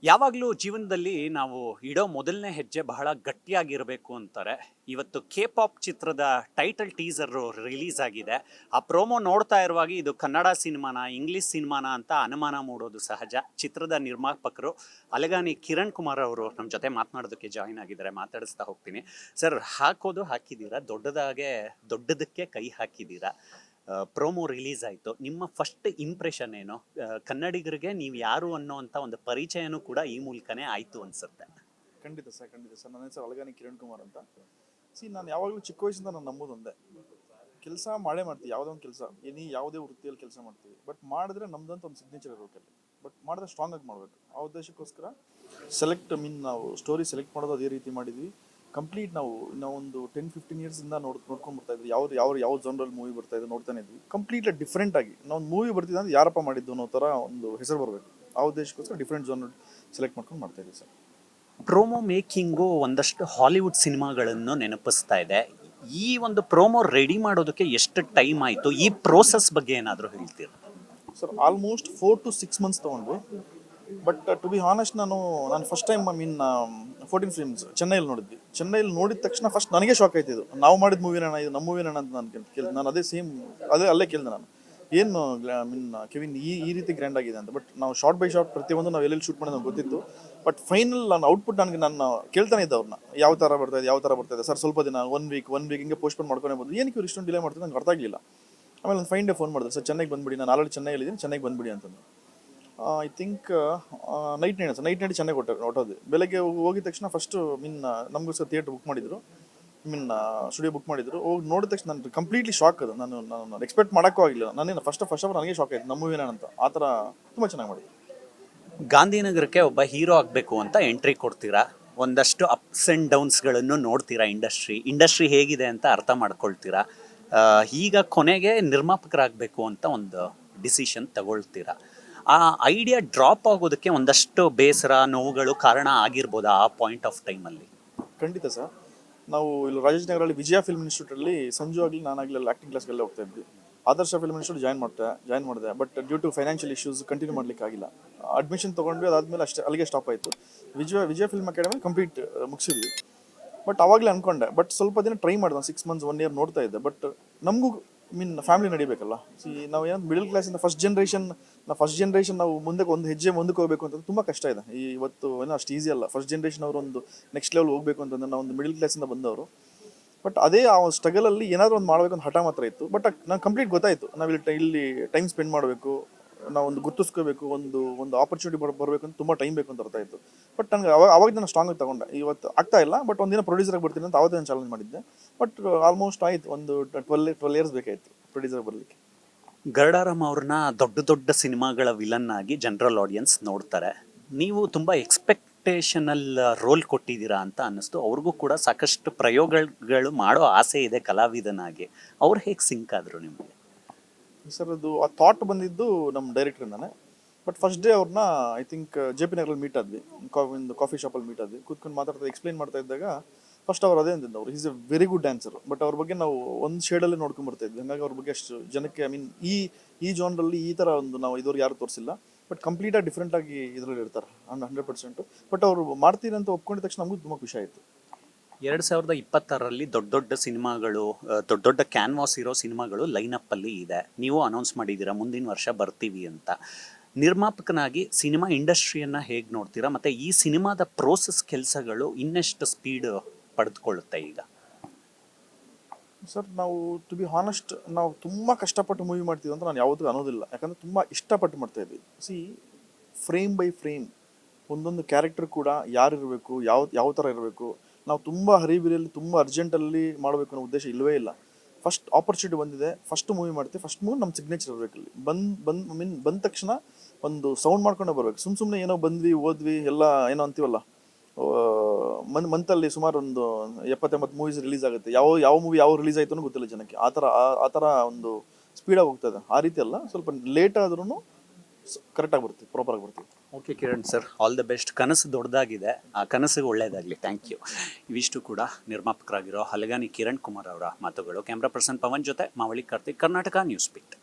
ಯಾವಾಗಲೂ ಜೀವನದಲ್ಲಿ ನಾವು ಇಡೋ ಮೊದಲನೇ ಹೆಜ್ಜೆ ಬಹಳ ಗಟ್ಟಿಯಾಗಿರಬೇಕು ಅಂತಾರೆ. ಇವತ್ತು ಕೆ ಪಾಪ್ ಚಿತ್ರದ ಟೈಟಲ್ ಟೀಸರ್ ರಿಲೀಸ್ ಆಗಿದೆ. ಆ ಪ್ರೋಮೋ ನೋಡ್ತಾ ಇರುವಾಗ ಇದು ಕನ್ನಡ ಸಿನಿಮಾನ ಇಂಗ್ಲಿಷ್ ಸಿನಿಮಾನ ಅಂತ ಅನುಮಾನ ಮೂಡೋದು ಸಹಜ. ಚಿತ್ರದ ನಿರ್ಮಾಪಕರು ಅಲಗಾನಿ ಕಿರಣ್ ಕುಮಾರ್ ಅವರು ನಮ್ಮ ಜೊತೆ ಮಾತನಾಡೋದಕ್ಕೆ ಜಾಯಿನ್ ಆಗಿದ್ದಾರೆ. ಮಾತಾಡಿಸ್ತಾ ಹೋಗ್ತೀನಿ. ಸರ್, ಹಾಕಿದ್ದೀರಾ, ದೊಡ್ಡದಕ್ಕೆ ಕೈ ಹಾಕಿದ್ದೀರಾ. ಪ್ರೋಮೋ ರಿಲೀಸ್ ಆಯಿತು. ನಿಮ್ಮ ಫಸ್ಟ್ ಇಂಪ್ರೆಷನ್ ಏನು? ಕನ್ನಡಿಗರಿಗೆ ನೀವು ಯಾರು ಅನ್ನೋವಂಥ ಒಂದು ಪರಿಚಯನೂ ಕೂಡ ಈ ಮೂಲಕನೇ ಆಯಿತು ಅನಿಸುತ್ತೆ. ಖಂಡಿತ ಸರ್. ನನ್ನ ಹೆಸರು ಅಲಗಾನಿ ಕಿರಣ್ ಕುಮಾರ್ ಅಂತ. ನಾನು ಯಾವಾಗಲೂ ಚಿಕ್ಕ ವಯಸ್ಸಿಂದ ನಾನು ನಂಬೋದೊಂದೇ, ಕೆಲಸ ಮಾಡ್ತೀವಿ. ಯಾವುದೋ ಒಂದು ಕೆಲಸ, ಯಾವುದೇ ವೃತ್ತಿಯಲ್ಲಿ ಕೆಲಸ ಮಾಡ್ತೀವಿ, ಬಟ್ ಮಾಡಿದ್ರೆ ನಮ್ದಂತ ಒಂದು ಸಿಗ್ನೇಚರ್ ಇರಬೇಕಲ್ಲಿ. ಬಟ್ ಮಾಡಿದ್ರೆ ಸ್ಟ್ರಾಂಗ್ ಆಗಿ ಮಾಡಬೇಕು. ಆ ಉದ್ದೇಶಕ್ಕೋಸ್ಕರ ನಾವು ಸ್ಟೋರಿ ಸೆಲೆಕ್ಟ್ ಮಾಡೋದು ಅದೇ ರೀತಿ ಮಾಡಿದ್ವಿ. ಕಂಪ್ಲೀಟ್ ನಾವು ಒಂದು 10-15 ಇಯರ್ಸಿಂದ ನೋಡ್ಕೊಂಡು ಬರ್ತಾ ಇದ್ವಿ. ಯಾವ ಜನರಲ್ಲಿ ಮೂವಿ ಬರ್ತಾ ಇದೆ ನೋಡ್ತಾನೆ ಇದ್ವಿ. ಕಂಪ್ಲೀಟ್ಲಿ ಡಿಫ್ರೆಂಟ್ ಆಗಿ ನಾವು ಮೂವಿ ಬರ್ತಿದ್ದೆ ಅಂದ್ರೆ ಯಾರಪ್ಪ ಮಾಡಿದ್ದು ಅನ್ನೋ ಥರ ಒಂದು ಹೆಸರು ಬರಬೇಕು. ಆ ಉದ್ದೇಶಕ್ಕೋಸ್ಕರ ಡಿಫ್ರೆಂಟ್ ಜನರ್ ಸೆಲೆಕ್ಟ್ ಮಾಡ್ಕೊಂಡು ಮಾಡ್ತಾ ಇದ್ವಿ ಸರ್. ಪ್ರೋಮೋ ಮೇಕಿಂಗು ಒಂದಷ್ಟು ಹಾಲಿವುಡ್ ಸಿನಿಮಾಗಳನ್ನು ನೆನಪಿಸ್ತಾ ಇದೆ. ಈ ಒಂದು ಪ್ರೋಮೋ ರೆಡಿ ಮಾಡೋದಕ್ಕೆ ಎಷ್ಟು ಟೈಮ್ ಆಯಿತು? ಈ ಪ್ರೋಸೆಸ್ ಬಗ್ಗೆ ಏನಾದರೂ ಹೇಳ್ತೀರಾ ಸರ್? ಆಲ್ಮೋಸ್ಟ್ 4 to 6 months ತೊಗೊಂಡ್ವಿ. ಬಟ್ ಟು ಬಿ ಹಾನೆಸ್ಟ್, ನಾನು ಫಸ್ಟ್ ಟೈಮ್ 14 ಫಿಲ್ಮ್ಸ್ ಚೆನ್ನೈಯಲ್ಲಿ ನೋಡಿದ್ವಿ. ಚೆನ್ನೈಯಲ್ಲಿ ನೋಡಿದ ತಕ್ಷಣ ಫಸ್ಟ್ ನನಗೆ ಶಾಕ್ ಆಯ್ತಿದ್ದು. ನಾವು ಮಾಡಿದ ಮೂವಿನ ಇದು ನಮ್ಮ ಮೂವಿನ ಅಂತ ನಾನು ಅದೇ ಸೇಮ್ ಅಲ್ಲೇ ಕೇಳಿದೆ ನಾನು, ಏನು ಕೆವಿನ್ ಈ ರೀತಿ ಗ್ರ್ಯಾಂಡ್ ಆಗಿದೆ ಅಂತ. ಬಟ್ ನಾವು ಶಾರ್ಟ್ ಬೈ ಶಾರ್ಟ್ ಪ್ರತಿಯೊಂದು ನಾವು ಎಲ್ಲೆಲ್ಲಿ ಶೂಟ್ ಮಾಡೋದು ನಮ್ಗೆ ಗೊತ್ತಿತ್ತು. ಬಟ್ ಫೈನಲ್ ನಾನು ಔಟ್ಪುಟ್ ನಾನು ಕೇಳ್ತಾನೆ ಇದ್ದೆ ಅವ್ರನ್ನ, ಯಾವ ಥರ ಬರ್ತಾ ಇದೆ ಸರ್, ಸ್ವಲ್ಪ ದಿನ ಒನ್ ವೀಕ್ ಹಿಂಗೆ ಪೋಸ್ಟ್ಪೋನ್ ಮಾಡ್ಕೊಂಡೇ ಬಂದು ಏನಕ್ಕೆ ಇವ್ರು ಇಷ್ಟೊಂದು ಡಿಲೇ ಮಾಡ್ತಾರೆ ನಂಗೆ ಅರ್ಥ ಆಗಲಿಲ್ಲ. ಆಮೇಲೆ ನಾನು ಫೈನ್ ಡೇ ಫೋನ್ ಮಾಡಿದೆ, ಸರ್ ಚೆನ್ನೈಗೆ ಬಂದುಬಿಡಿ, ನಾನು ಆಲ್ರೆಡಿ ಚೆನ್ನೈಯಲ್ಲಿದ್ದೀನಿ, ಚೆನ್ನೈಗೆ ಬಂದುಬಿಡಿ ಅಂತಂದು. ಐ ಥಿಂಕ್ ನೈಟ್ ನೈಟ್ ಚೆನ್ನೈಗೆ ಹೊಟ್ಟೋದು. ಬೆಳಗ್ಗೆ ಹೋಗಿದ ತಕ್ಷಣ ಫಸ್ಟು ನಮಗೋಸ್ಕರ ಥಿಯೇಟ್ರ್ ಬುಕ್ ಮಾಡಿದ್ರು, ಸ್ಟುಡಿಯೋ ಬುಕ್ ಮಾಡಿದ್ರು. ಹೋಗಿ ನೋಡಿದ ತಕ್ಷಣ ನಾನು ಕಂಪ್ಲೀಟ್ಲಿ ಶಾಕ್. ಅದು ನಾನು ಎಕ್ಸ್ಪೆಕ್ಟ್ ಮಾಡೋಕ್ಕೂ ಆಗಿಲ್ಲ. ಫಸ್ಟ್ ಆಫ್ ಆಲ್ ನನಗೆ ಶಾಕ್ ಆಯಿತು, ನಮ್ಮ ಮೂವಿನ ಅಂತ. ಆ ಥರ ತುಂಬ ಚೆನ್ನಾಗಿ ಮಾಡಿದ್ರು. ಗಾಂಧಿನಗರಕ್ಕೆ ಒಬ್ಬ ಹೀರೋ ಆಗಬೇಕು ಅಂತ ಎಂಟ್ರಿ ಕೊಡ್ತೀರಾ. ಒಂದಷ್ಟು ಅಪ್ಸ್ ಆ್ಯಂಡ್ ಡೌನ್ಸ್ಗಳನ್ನು ನೋಡ್ತೀರಾ. ಇಂಡಸ್ಟ್ರಿ ಹೇಗಿದೆ ಅಂತ ಅರ್ಥ ಮಾಡ್ಕೊಳ್ತೀರಾ. ಈಗ ಕೊನೆಗೆ ನಿರ್ಮಾಪಕರಾಗಬೇಕು ಅಂತ ಒಂದು ಡಿಸಿಷನ್ ತಗೊಳ್ತೀರಾ. ಆ ಐಡಿಯಾ ಡ್ರಾಪ್ ಆಗೋದಕ್ಕೆ ಒಂದಷ್ಟು ಬೇಸರ, ನೋವುಗಳು ಕಾರಣ ಆಗಿರ್ಬೋದಾ ಆ ಪಾಯಿಂಟ್ ಆಫ್ ಟೈಮಲ್ಲಿ? ಖಂಡಿತ ಸರ್. ನಾವು ಇಲ್ಲಿ ರಾಜಾಜಿನಗರಲ್ಲಿ ವಿಜಯ ಫಿಲ್ಮ್ ಇನ್ಸ್ಟಿಟ್ಯೂಟಲ್ಲಿ ಸಂಜು ಆಗಲಿ ನಾನಾಗಲಿ ಅಲ್ಲಿ ಆ್ಯಕ್ಟಿಂಗ್ ಕ್ಲಾಸ್ಗೆಲ್ಲ ಹೋಗ್ತಾ ಇದ್ವಿ. ಆದರ್ಶ ಫಿಲ್ಮ್ ಇನ್ಸ್ಟಿಟ್ಯೂಟ್ ಜಾಯ್ನ್ ಮಾಡಿದೆ. But due to financial issues continue ಮಾಡ್ಲಿಕ್ಕೆ ಆಗಿಲ್ಲ. ಅಡ್ಮಿಷನ್ ತೊಗೊಂಡ್ವಿ, ಅದಾದಮೇಲೆ ಅಲ್ಲಿಗೆ ಸ್ಟಾಪ್ ಆಯಿತು. ವಿಜಯ ಫಿಲ್ಮ್ ಅಕಾಡೆಮಿ ಕಂಪ್ಲೀಟ್ ಮುಗಿಸಿದ್ವಿ. ಬಟ್ ಅವಾಗಲೇ ಅಂದ್ಕೊಂಡೆ, ಬಟ್ ಸ್ವಲ್ಪ ದಿನ ಟ್ರೈ ಮಾಡಿದೆ. 6 months 1 year ನೋಡ್ತಾ ಇದ್ದೆ. ಬಟ್ ನಮಗೂ ಫ್ಯಾಮಿಲಿ ನಡಿಬೇಕಲ್ಲ. ನಾವು ಏನು ಮಿಡಲ್ ಕ್ಲಾಸಿಂದ ಫಸ್ಟ್ ಜನ್ರೇಷನ್ ನಾವು ಒಂದು ಹೆಜ್ಜೆ ಮುಂದಕ್ಕೆ ಹೋಗಬೇಕು ಅಂತಂದ್ರೆ ತುಂಬ ಕಷ್ಟ ಇದೆ. ಇವತ್ತು ಏನೋ ಅಷ್ಟು ಈಸಿ ಅಲ್ಲ. ಫಸ್ಟ್ ಜನ್ರೇಷನ್ ಅವರು ಒಂದು ನೆಕ್ಸ್ಟ್ ಲೆವೆಲ್ ಹೋಗಬೇಕು ಅಂತಂದ್ರೆ ನಾವು ಒಂದು ಮಿಡಲ್ ಕ್ಲಾಸಿಂದ ಬಂದವರು. ಬಟ್ ಅದೇ ಆ ಸ್ಟ್ರಗಲಲ್ಲಿ ಏನಾದರೂ ಒಂದು ಮಾಡಬೇಕು ಅಂತ ಹಠ ಮಾತ್ರ ಇತ್ತು. ಬಟ್ ನಂಗೆ ಕಂಪ್ಲೀಟ್ ಗೊತ್ತಾಯಿತು, ನಾವು ಇಲ್ಲಿ ಟೈಮ್ ಸ್ಪೆಂಡ್ ಮಾಡಬೇಕು, ನಾವು ಒಂದು ಗುರ್ತಿಸ್ಕೋಬೇಕು, ಒಂದು ಆಪರ್ಚುನಿಟಿ ಬರಬೇಕು ಅಂತ ತುಂಬ ಟೈಮ್ ಬೇಕು ಅಂತ ಅರ್ಥ ಆಯಿತು. ಬಟ್ ನನಗೆ ಅವಾಗ ನಾನು ಸ್ಟ್ರಾಂಗ್ ಆಗಿ ತಗೊಂಡೆ. ಇವತ್ತು ಆಗ್ತಾ ಇಲ್ಲ, ಬಟ್ ಒಂದಿನ ಪ್ರೊಡ್ಯೂಸರ್ ಆಗಿ ಬರ್ತೀನಿ ಅಂತ ಅವತ್ತೇ ನಾನು ಚಾಲೆಂಜ್ ಮಾಡಿದ್ದೆ. ಬಟ್ ಆಲ್ಮೋಸ್ಟ್ ಆಯಿತು, ಒಂದು 12 years ಬೇಕಾಯಿತು ಪ್ರೊಡ್ಯೂಸರ್ ಬರಲಿಕ್ಕೆ. ಗರುಡಾರಾಮ್ ಅವ್ರನ್ನ ದೊಡ್ಡ ಸಿನಿಮಾಗಳ ವಿಲನ್ ಆಗಿ ಜನರಲ್ ಆಡಿಯನ್ಸ್ ನೋಡ್ತಾರೆ. ನೀವು ತುಂಬ ಎಕ್ಸ್ಪೆಕ್ಟೇಷನಲ್ ರೋಲ್ ಕೊಟ್ಟಿದ್ದೀರಾ ಅಂತ ಅನ್ನಿಸ್ತು. ಅವ್ರಿಗೂ ಕೂಡ ಸಾಕಷ್ಟು ಪ್ರಯೋಗಗಳು ಮಾಡೋ ಆಸೆ ಇದೆ ಕಲಾವಿದನಾಗಿ. ಅವ್ರು ಹೇಗೆ ಸಿಂಕ್ ಆದರು ನಿಮಗೆ? ಸರ್, ಅದು ಆ ಥಾಟ್ ಬಂದಿದ್ದು ನಮ್ಮ ಡೈರೆಕ್ಟ್ರಿಂದಾನೆ. ಬಟ್ ಫಸ್ಟ್ ಡೇ ಅವ್ರನ್ನ ಐ ಥಿಂಕ್ JP ನಗರಲ್ಲಿ ಮೀಟ್ ಆದ್ವಿ. ಒಂದು ಕಾಫಿ ಶಾಪಲ್ಲಿ ಮೀಟ್ ಆದ್ವಿ. ಕೂತ್ಕೊಂಡು ಎಕ್ಸ್ಪ್ಲೈನ್ ಮಾಡ್ತಾ ಇದ್ದಾಗ ಫಸ್ಟ್ ಅವ್ರು ಅದೇ ಅಂತಿದ್ದು, ಅವ್ರು is A very good dancer. But ಅವ್ರ ಬಗ್ಗೆ ನಾವು ಒಂದು ಶೇಡಲ್ಲೇ ನೋಡ್ಕೊಂಡು ಬರ್ತಾ ಇದ್ವಿ. ಹಾಗಾಗಿ ಅವ್ರ ಬಗ್ಗೆ ಅಷ್ಟು ಜನಕ್ಕೆ ಈ ಜಾನ್ರಲ್ಲಿ ಈ ಥರ ಒಂದು ನಾವು ಇದುವರೆಗೆ ಯಾರು ತೋರಿಸಿಲ್ಲ. ಬಟ್ ಕಂಪ್ಲೀಟಾಗಿ ಡಿಫ್ರೆಂಟಾಗಿ ಇದರಲ್ಲಿ ಇರ್ತಾರೆ 100%. ಬಟ್ ಅವರು ಮಾಡ್ತೀನಿ ಅಂತ ಒಪ್ಕೊಂಡಿದ ತಕ್ಷಣ ನಮಗೂ ತುಂಬ ಖುಷಿ ಆಯಿತು. 2026ರಲ್ಲಿ ದೊಡ್ಡ ಸಿನಿಮಾಗಳು, ದೊಡ್ಡ ಕ್ಯಾನ್ವಾಸ್ ಇರೋ ಸಿನಿಮಾಗಳು ಲೈನಪ್ಪಲ್ಲಿ ಇದೆ. ನೀವು ಅನೌನ್ಸ್ ಮಾಡಿದ್ದೀರಾ ಮುಂದಿನ ವರ್ಷ ಬರ್ತೀವಿ ಅಂತ. ನಿರ್ಮಾಪಕನಾಗಿ ಸಿನಿಮಾ ಇಂಡಸ್ಟ್ರಿಯನ್ನು ಹೇಗೆ ನೋಡ್ತೀರಾ? ಮತ್ತು ಈ ಸಿನಿಮಾದ ಪ್ರೋಸೆಸ್ ಕೆಲಸಗಳು ಇನ್ನೆಷ್ಟು ಸ್ಪೀಡ್ ಪಡೆದುಕೊಳ್ಳುತ್ತೆ ಈಗ? ಸರ್, ನಾವು ಟು ಬಿ ಹಾನೆಸ್ಟ್, ನಾವು ತುಂಬ ಕಷ್ಟಪಟ್ಟು ಮೂವಿ ಮಾಡ್ತೀವಿ ಅಂತ ನಾನು ಯಾವತ್ತೂ ಅನ್ನೋದಿಲ್ಲ. ಯಾಕಂದರೆ ತುಂಬ ಇಷ್ಟಪಟ್ಟು ಮಾಡ್ತಾಯಿದ್ವಿ. ಫ್ರೇಮ್ ಬೈ ಫ್ರೇಮ್ ಒಂದೊಂದು ಕ್ಯಾರೆಕ್ಟರ್ ಕೂಡ ಯಾರಿರಬೇಕು, ಯಾವ ಥರ ಇರಬೇಕು, ನಾವು ತುಂಬ ಹರಿಬಿರಿಯಲ್ಲಿ ತುಂಬ ಅರ್ಜೆಂಟಲ್ಲಿ ಮಾಡಬೇಕು ಅನ್ನೋ ಉದ್ದೇಶ ಇಲ್ಲವೇ ಇಲ್ಲ. ಫಸ್ಟ್ ಆಪರ್ಚುನಿಟಿ ಬಂದಿದೆ, ಫಸ್ಟ್ ಮೂವಿ ಮಾಡ್ತೀವಿ, ಫಸ್ಟ್ ಮೂವಿ ನಮ್ಮ ಸಿಗ್ನೇಚರ್ ಇರಬೇಕು. ಇಲ್ಲಿ ಬಂದ ತಕ್ಷಣ ಒಂದು ಸೌಂಡ್ ಮಾಡ್ಕೊಂಡೇ ಬರಬೇಕು. ಸುಮ್ಮನೆ ಏನೋ ಬಂದ್ವಿ ಓದ್ವಿ ಎಲ್ಲ ಏನೋ ಅಂತೀವಲ್ಲ, ಮಂತಲ್ಲಿ ಸುಮಾರು ಒಂದು 70-80 ಮೂವೀಸ್ ರಿಲೀಸ್ ಆಗುತ್ತೆ. ಯಾವ ಮೂವಿ ಯಾವ ರಿಲೀಸ್ ಆಯಿತು ಅನ್ನೋ ಗೊತ್ತಿಲ್ಲ ಜನಕ್ಕೆ. ಆ ಥರ ಒಂದು ಸ್ಪೀಡಾಗಿ ಹೋಗ್ತದೆ. ಆ ರೀತಿ ಅಲ್ಲ, ಸ್ವಲ್ಪ ಲೇಟ್ ಆದ್ರೂ ಕರೆಕ್ಟಾಗಿ ಬರ್ತೀವಿ, ಪ್ರಾಪರಾಗಿ ಬರ್ತೀವಿ. Okay Kiran sir, all the best. ಕನಸು ದೊಡ್ಡದಾಗಿದೆ, ಆ ಕನಸಿಗೆ ಒಳ್ಳೆಯದಾಗಲಿ. Thank you. ಇವಿಷ್ಟು ಕೂಡ ನಿರ್ಮಾಪಕರಾಗಿರೋ ಅಲಗಾನಿ ಕಿರಣ್ ಕುಮಾರ್ ಅವರ ಮಾತುಗಳು. ಕ್ಯಾಮ್ರಾ ಪರ್ಸನ್ ಪವನ್ ಜೊತೆ ಮಾವಳಿ ಕಾರ್ತಿಕ್, ಕರ್ನಾಟಕ ನ್ಯೂಸ್ ಬೀಟ್.